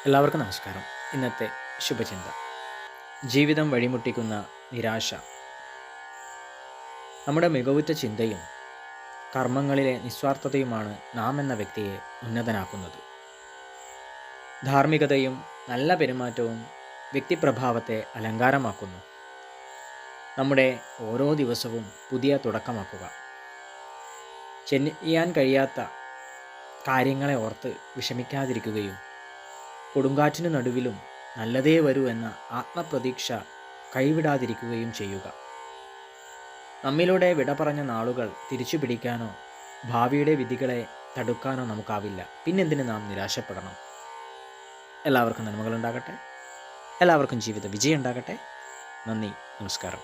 എല്ലാവർക്കും നമസ്കാരം. ഇന്നത്തെ ശുഭചിന്ത: ജീവിതം വഴിമുട്ടിക്കുന്ന നിരാശ നമ്മുടെ മികവുറ്റ ചിന്തയും കർമ്മങ്ങളിലെ നിസ്വാർത്ഥതയുമാണ് നാം എന്ന വ്യക്തിയെ ഉന്നതനാക്കുന്നത്. ധാർമ്മികതയും നല്ല പെരുമാറ്റവും വ്യക്തിപ്രഭാവത്തെ അലങ്കാരമാക്കുന്നു. നമ്മുടെ ഓരോ ദിവസവും പുതിയ തുടക്കമാക്കുക. ചെയ്യാൻ കഴിയാത്ത കാര്യങ്ങളെ ഓർത്ത് വിഷമിക്കാതിരിക്കുകയും കൊടുങ്കാറ്റിനു നടുവിലും നല്ലതേ വരൂ എന്ന ആത്മപ്രതീക്ഷ കൈവിടാതിരിക്കുകയും ചെയ്യുക. നമ്മിലൂടെ വിട പറഞ്ഞ നാളുകൾ തിരിച്ചു പിടിക്കാനോ ഭാവിയുടെ വിധികളെ തടുക്കാനോ നമുക്കാവില്ല. പിന്നെന്തിന് നാം നിരാശപ്പെടണം? എല്ലാവർക്കും നന്മകളുണ്ടാകട്ടെ. എല്ലാവർക്കും ജീവിത വിജയം ഉണ്ടാകട്ടെ. നന്ദി, നമസ്കാരം.